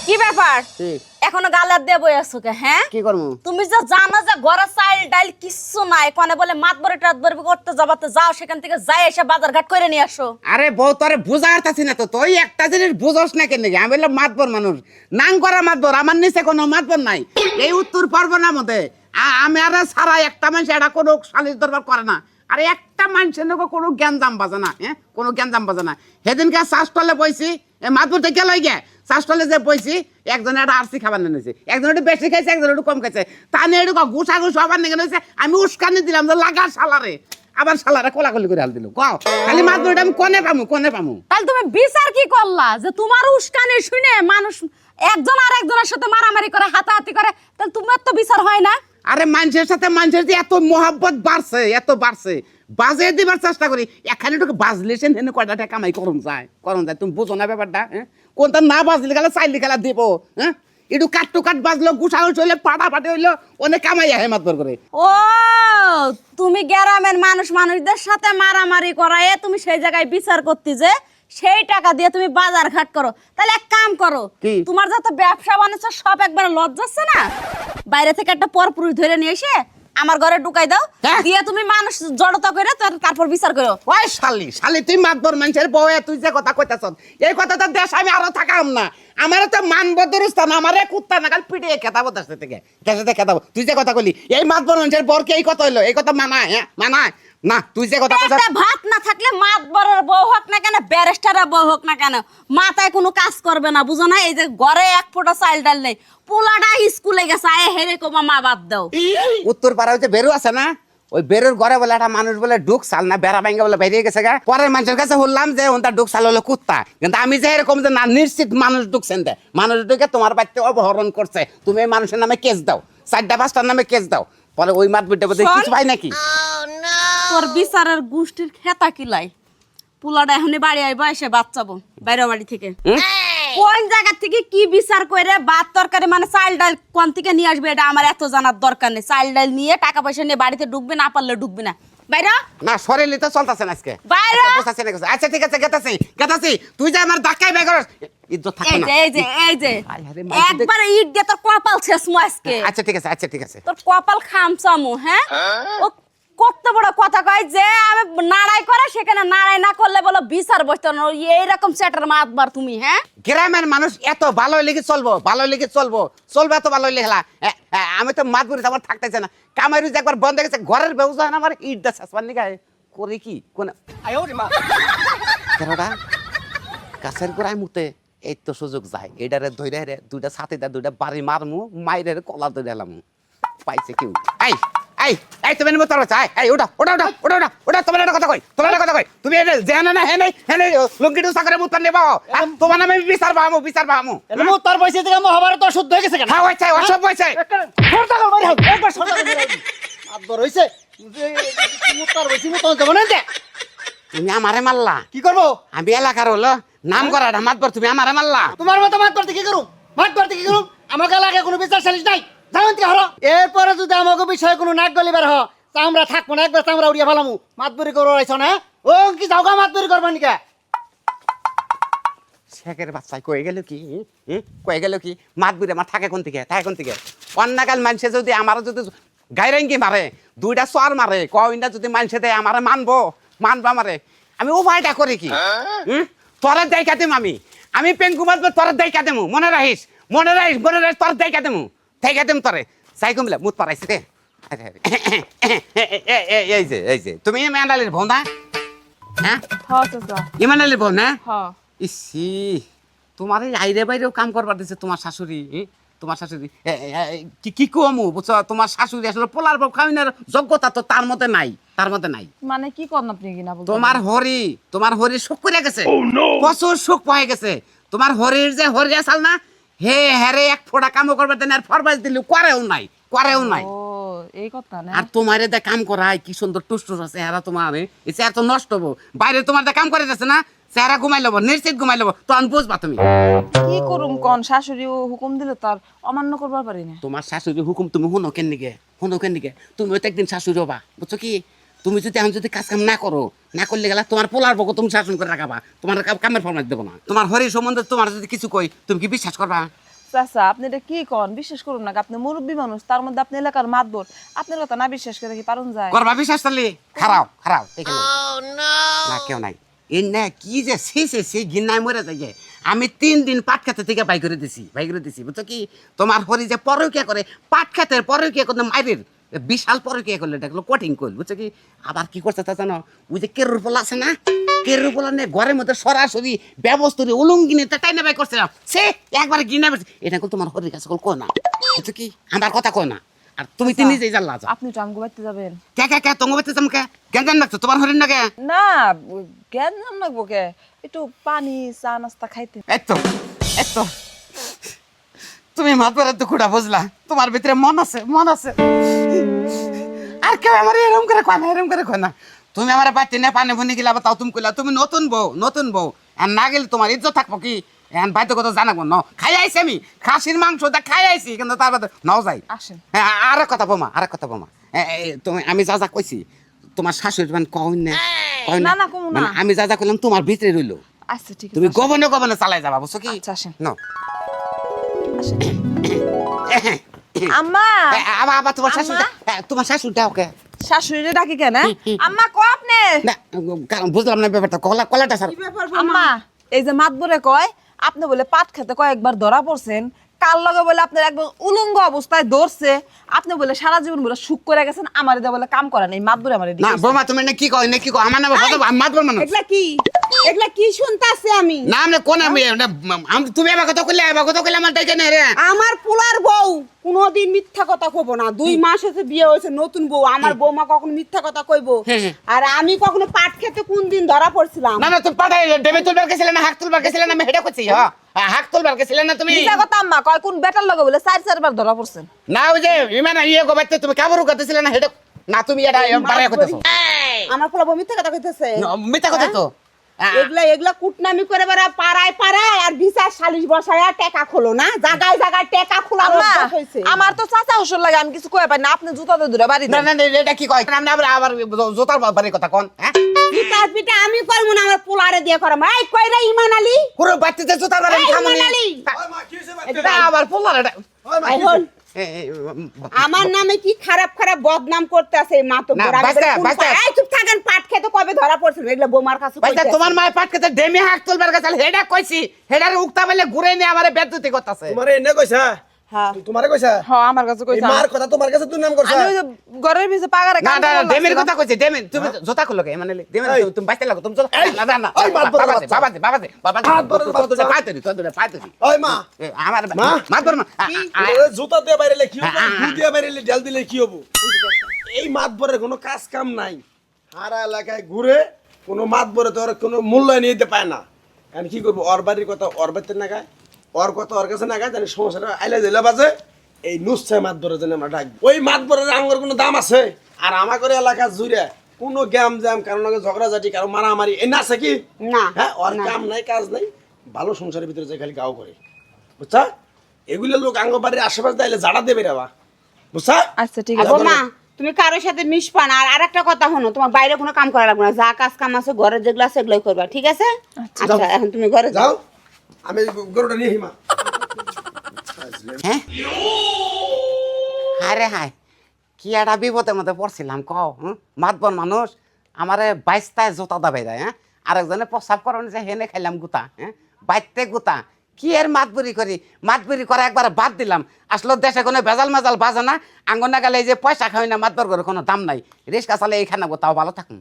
কি ব্যাপার এখনো গালার দিয়ে বই আছো কে? হ্যাঁ কি করবো? তুমি যে জানো যে ঘরে চাইল ডাইল কিছু নাই, কোনে বলে মাতবরে টাতবরে করতে যাবাতে যাও, সেখান থেকে যাই এসে বাজার ঘাট করে নিয়ে আসো। আরে বউ তোরে বুঝাইতাছি না তো, তুই একটা জিনিস বুঝোস না কেন? আমি বললাম মাতবর মানুষ, নাং করা মাতবর, আমার নিচে কোনো মাতবর নাই। এই উত্তর পরগনার মধ্যে আমি আর সারা একটা মানুষ এটা কোনো সালিশ দরবার করে না। আরে একটা মানুষের লোক কোনো জ্ঞানজাম বাজে না, হ্যাঁ কোনো জ্ঞানজাম বাজে না। সেদিনকে চাষটলে বইছি, মাতবর থেকে লই গে চাষটলে যে বইছি, একজনে একটা আরসি খাবার নিয়েছে, একজন একটু বেশি খাইছে, একজন একটু কম খাইছে। তা নিয়ে একটু ঘুষা ঘুষা আবার নিয়ে গেছে। আমি উস্কানি দিলাম যে লাগা সালারে, আবার সালারে কোলাকুলি করে হাল দিল। কও খালি মাতবরটা আমি কোনে পামু, কোনে পামু? তাহলে তুমি বিচার কি করলা যে তোমার উস্কানি শুনে মানুষ একজন আর একজনের সাথে মারামারি করে হাতাহাতি করে, তাহলে তোমার তো বিচার হয় না? আরে মানুষের সাথে মানুষের যে এত মহব্বত বাড়ছে, এত বাড়ছে, বাজে দিবার চেষ্টা করি। এখানে একটু বাজলেছেন হেন কয়টা টাকা কামাই করুন যায়, তুমি বুঝো না ব্যাপারটা? হ্যাঁ কোনটা না বাজলে গেলে চাইলে খেলা দিব, হ্যাঁ একটু কাট টু কাট বাজলো, গুছা গুছ হইলে, পাটা পাটি হইলো, অনেক কামাই আহে মাতবর করে। ও তুমি গ্রামের মানুষদের সাথে মারামারি করায় তুমি সেই জায়গায় বিচার করতে যে সেই টাকা দিয়ে তুমি বাজার ঘাট করো। তাহলে এক কাম করো, তোমার যত ব্যবসা বাণিজ্য সব একবার লজ্জাচ্ছে না, বাইরে থেকে একটা পরপুরুষ ধরে নিয়ে এসে আমার ঘরে ঢুকাই দাও, দিয়ে তুমি মানুষ জড়তা করে তারপর বিচার করো। ওই শালি শালি তুই মাতবর মানুষের বউয়ে তুই যে কথা কইতাছ, এই কথাটা দেশ আমি আরো থাকাম না। আমার তো মানবদর স্থান, আমারে কুত্তা নাগাল পিটিয়ে খেতাবো দেশ থেকে, দেশে খেতাবো। তুই যে কথা কইলি এই মাতবর মানুষের বরকে এই কথা হইলো, এই কথা মানায়? হ্যাঁ মানায় না? তুই যে কথা কইতাছ, ভাত না থাকলে মাতবরের বউ হোক না কেন, ব্যারিস্টারের বউ হোক না কেন, মাথায় কোনো কাজ করবে না, বুঝো না? এই যে ঘরে এক ফোঁটা চাল ডাল নেই, পোলাটা স্কুলে গেছে, আয় হেরে কোমা মা বাদ দাও। উত্তর পাড়া হচ্ছে বেরু আছে না, ওই বেরুর ঘরে বলে একটা মানুষ বলে ডুক সাল না বেড়া ভাঙ্গা বলে বেরিয়ে গেছে গা। পরের মানুষের কাছে বললাম যে ওটা ডুক সাল হলো কুত্তা, কিন্তু আমি যে এরকম যে না নিশ্চিত মানুষ ঢুকছেন দে, মানুষ ঢুকে তোমার বাড়িতে অপহরণ করছে, তুমি এই মানুষের নামে কেস দাও, 4টা 5টার নামে কেস দাও। পরে ওই মাত বিটা বোধ কিছু পাই নাকি? তোর বিচারের গোষ্ঠীর খেতা কিলাই, পোলাটা এখনই বাড়ি আইবা, এসে বাচ্চাবো বাইরে বাড়ি থেকে। কোন জায়গা থেকে কি বিচার করে ভাত তরকারি মানে চাল ডাল কোন থেকে নিয়ে আসবে এটা আমার এত জানার দরকার নেই। চাল ডাল নিয়ে টাকা পয়সা নিয়ে বাড়িতে ঢুকবে, না পারলে ঢুকবে না। বাইরে না শরীরে তো চলতেছে না আজকে বাইরে। আচ্ছা ঠিক আছে গেতাছি তুই যে আমার ধাক্কাই বের করস, ইজ্জত থাকে না। এই যে একবার ইট দিয়ে তোর কপাল শেষমু আজকে। আচ্ছা ঠিক আছে তোর কপাল খামচামু। হ্যাঁ ও কত বড় কথা কয় যে আমি নাড়াই করে, সেখানে নাড়াই না করলে বলো বিচার বসতো না। এইরকম সেটার মাতবার তুমি? হ্যাঁ গ্রামের মানুষ এত ভালো লেগে চলবো, এত ভালো লেখলা। আমি তো মাত বুড়ি আমার থাকতেছে না, কামাই রুজি একবার বন্ধ গেছে, ঘরের ব্যবস্থা হয় না, আমার ইট দা শেষবার নিগায় করি কি কোন গাছের গোড়ায় মুতে এই তো সুযোগ যায়, এটারে ধরে রে দুইটা ছাতি দা দুইটা বাড়ি মারমু, মাইরে কলা ধরে এলাম পাইছে কেউ। এই তুমি নেবো তোর চাই, ওটা তোমার একটা কথা কই, তুমি জেনে না হেনে হেনে লুঙ্গি টুসা করে মুত নেবো, তোমার নামে বিচার পাবো। তোর পয়সা থেকে মহাভারত তো শুদ্ধ হয়ে গেছে কেন? হ্যাঁ হয়েছে, অসব হয়েছে। তুমি আমারে মারলা, কি করবো? আমি এলাকার হলো নাম করা মাতবর, তুমি আমারে মারলা। তোমার মতো মাত করতে কি করুম? আমাকে লাগে কোনো বিচার সালিশ নাই, জানেন কি হলো? এরপরে যদি আমাকে বিষয়ে কোনো নাক গলিবার হ, আমরা থাকবো না, একবার আমরা উড়িয়া ফেলামু। মাতবরি করো আইছ না? ও কি যাওগা মাতবরি করবা নিকা? শেখের বাচ্চায় কয়ে গেল কি মাতবুরে আমার থাকে কোন থেকে অন্যকাল মানুষে যদি আমার যদি গাইরাঙ্গি মারে, দুইটা চর মারে, কয়টা যদি মানুষে দেয় আমারে মানবো মারে, আমি উপায়টা করি কি? তোর দেখা দিম, আমি পেঙ্কু মাতবো, তোর দেখা দেবো, মনে রাখিস তোর দেখা দেবো, তরে চাই কমিলে মুত পারাইছে রে। এই যে তুমি ইমানালির বউ না? হ্যাঁ ইমানালির বউ না? ইসি তোমার এই আইরে বাইরেও কাম করবার দিচ্ছে তোমার শাশুড়ি। কি কমু বুঝছো, তোমার শাশুড়ি আসলে পোলার বউ খাওয়ানোর যোগ্যতা তো তার মধ্যে নাই, মানে কি করেন আপনি কিনা বলতে? তোমার হরি সুখ করে গেছে, প্রচুর সুখ পাই গেছে। তোমার হরির যে হরি আসাল না, হেরে এক ফোঁটা কামও করবে দেন, আর ফরমাইশ দিলে করেও নাই। এই কথা না। আর তোমার দে কাম করাই কি সুন্দর টুসটুস আছে, এরা তোমার এত নষ্ট হবো, বাইরে তোমার কাম করে যাচ্ছে না, চেহারা ঘুমাই লব, নিশ্চিত ঘুমাই লব, তখন বুঝবা তুমি। কি করুম কোন? শাশুড়ি হুকুম দিলে তার অমান্য করবার পারি না। তোমার শাশুড়ি হুকুম তুমি শুনো কেন নিকে, তুমি তো একদিন শাশুড়ি হবা, বুঝছো কি? তুমি যদি এখন যদি কাজ কাম না করলে গেলা তোমার পোলার বকো তুমি শাসন করে রাখাবা, তোমার কামের ফরমাইশ দেবো না। তোমার হরি সম্বন্ধে তোমার যদি কিছু কই তুমি কি বিশ্বাস করবা? চাচা আপনি এটা কি কন বিশ্বাস করুন না আপনি মুরব্বী মানুষ তার মধ্যে আপনি এলাকার মাতবর আপনার কথা না বিশ্বাস করে কি পারুন যায় করবা বিশ্বাস করলি খারাও খারাও না কেউ নাই এই না কি যে সে গিন্নায় মরে যায় আমি 3 দিন পাট খেতে থেকে বাই করে দিছি বুঝছো কি তোমার হরি যে পরকিয়া করে পাট খেতের পরকিয়া করে মাইরের বিশাল পরকিয়া করলে এটা হলো কঠিন কল বুঝছো কি আবার কি করছে তা জানো ওই যে কেরুর পোলা আছে না কেরুর পোলা নিয়ে ঘরের মধ্যে সরাসরি ব্যবস্থা উলঙ্গিনে টাইনা বাই করছে সে একবার গিনা এটা তোমার হরির কাছে কো না বুঝছো কি আমার কথা কো না আর তুমি তো নিজেই জানলা আপনি তো আমগো বাইতে যাবেন কে তোমার বাচ্চা চমকে জ্ঞান রাখছো তোমার হরিণ না কে না জ্ঞান নাম লাগবো কে একটু পানি চা নাস্তা খাইতে এই তো তুমি মাতবারের দুঃখটা বুঝলা তোমার ভিতরে মন আছে আর কেউ আমার এরকম করে কয় না তুমি আমার বাড়িতে না পানি ভুনি গেলা তাও তুমি কইলা তুমি নতুন বউ আর না গেলে তোমার ইজ্জত থাকবো কি এখন বাড়িতে কথা জানাবো ন খাই আইছি আমি খাসির মাংসটা খাই আইছি কিন্তু তার বাদে নাও যাই আসেন হ্যাঁ আর এক কথা বোমা তুমি আমি যা কইছি তোমার শাশুড়ি মানে কই না না, কমু না। মানে আমি যা কইলাম তোমার ভিতরে রইলো আচ্ছা ঠিক তুমি আছে গোপনে চালাই যাবা বুঝছো কি আচ্ছা, আসেন। নাও আম্মা আবার তোমার শাশুড়িটা ওকে শাশুড়ি ডাকি কেন আম্মা কো আপনি না কারণ বুঝলাম না ব্যাপারটা কলাটা স্যার আম্মা এই যে মাতবরে কয় আপনি বলে পাট খেতে কয়েকবার ধরা পড়ছেন কাল লগে বলে আপনার একদম উলঙ্গ অবস্থায় ধরছে আপনি বলে সারা জীবন বলে সুখ করে গেছেন আমার দা বলে কাম করেন এই মাতবরে আমার না বোমা তুমি না কি কয় আমার নাম মাতবর মানুষ এগুলা কি শুনতাছি আমি না আমি কোন তুমি আমার কথা কইলে আমার ডাইকে না রে আমার পোলার বউ কোনদিন মিথ্যা কথা কইবো না 2 মাস হচ্ছে বিয়ে হয়েছে নতুন বউ আমার বৌমা কখনো মিথ্যা কথা কইবো আর আমি কখনো পাট খেতে কোন দিন ধরা পড়ছিলাম না তুমি পাঠাই ডেবে তুলবার গেছিলে না হাক তুলবার গেছিলে না আমি হেডা কইছি হাক তুলবার গেছিলে না তুমি মিছা কথা আম্মা কয় কোন বেটার লগে বলে 4-4 ধরা পড়ছেন না ওই যে ইমানা গো বাইতে তুমি কাবরু করতেছিলে না হেডা না তুমি এটা বারে কইতেছো আমার পোলা বউ মিথ্যা কথা কইতেছে মিথ্যা কথা তো এগুলা কুটনামি করে বেড়া পাড়ায় আর বিচার সালিশ বসায় টাকা খোলো না জায়গায় টাকা খোলা আম্মা হয়েছে আমার তো চাচা শ্বশুর লাগে আমি কিছু কই পাই না আপনি জুতা দিয়ে ধরে বাড়ি না দেন না এটা কি কয় আমরা আবার জোতার বাড়ির কথা কোন হ্যাঁ পিঠা আমি করবো না আমার পোলারে দিয়ে করাম এই কইরা ইমান আলী পুরো বাচ্চাতে জোতার বাড়ি এই খামনি ইমান আলী এটা আবার পোলার এটা এই হল। আমার নামে কি খারাপ বদনাম করতে আছে এই মা তো না, গোড়া বাচ্চা, করে কোন বাচ্চা। এই চুপ থাকেন পাট খেতে কবে ধরা পড়ছিল এগুলা বোমার কাছে বাচ্চা কইতাছে। তোমার মায়ের পাট খেতে ডেমি হাক তুলবার গেছে হেডা কইছি হেডার উক্তা বলে ঘুরে নিয়ে আমারে বেদুতি করতেছে তোমারে এনে কইছা হ্যাঁ তোমারে কইছা হ্যাঁ আমার কাছে এই কইছা মার কথা তোমার কাছে তুই নাম করছা আমি ওই যে ঘরের ভিতরে পাগারে না কাম না করলাম। ডেমির কথা কইছি ডেমি তুমি জোতা খুলো কে মানে ডেমি এই। তুমি বাইতে লাগো তুমি জোতা এই, না না না ওই মাতবরের বাবা বাচ্চা। মাতবরের বাচ্চা। পাইতে ওই মা আমার মা? মাতবর মা ওরে জুতা দিয়ে বাইরেলে কি হবে হ্যাঁ, ফুল দিয়ে বাইরেলে ডাল দিলে কি হবে এই মাতবরের কোনো কাজ কাম নাই সারা এলাকায় ঘুরে কোনো মাতবরে তো ওর কোনো মূল্যায়ন নিতে পায় না আমি কি করবো ওর বাড়ির কথা ওর বাড়িতে না গায় ওর কথা ওর কাছে না গায় জানি সমস্যাটা আইলে দিলে বাজে এই নুসছে মাতবরে জন্য আমরা ডাকবো ওই মাতবরের আঙ্গুর কোনো দাম আছে আর আমাদের এলাকা জুড়ে কোনো গ্যাম জ্যাম কারণ ঝগড়াঝাটি কারো মারামারি এই না আছে কি না হ্যাঁ ওর কাম নাই কাজ নাই ভালো সংসারের ভিতরে যে খালি গাও করে বুঝছা এগুলো লোক আঙ্গবাড়ির আশেপাশে দাইলে জাড়া দেবে রে বা বুঝছা আচ্ছা ঠিক আর আছে বোমা তুমি কারোর সাথে মিশবা না আর আরেকটা কথা হলো তোমার বাইরে কোনো কাম করা লাগবে না যা কাজ কাম আছে ঘরে যেগুলো আছে সেগুলোই করবা ঠিক আছে আচ্ছা এখন তুমি ঘরে যাও যাও আমি গরুটা নিয়ে হিমা হ্যাঁ হায় রে হায় কি একটা বিপদের মধ্যে পড়ছিলাম কও মাতবর মানুষ আমারে 22টায় জোতা দাবাই দেয় হ্যাঁ আরেকজনে প্রস্রাব করেন যে হেনে খাইলাম গুতা হ্যাঁ বাইতে গুতা কি এর মাতবুরি করা একবার বাদ দিলাম আসলে দেশে কোনো ভেজাল মেজাল বাজে না আঙ্গনা গেলে এই যে পয়সা খাই না মাতবর করে কোনো দাম নাই রিস্কা চালে এইখানে তাও ভালো থাকুন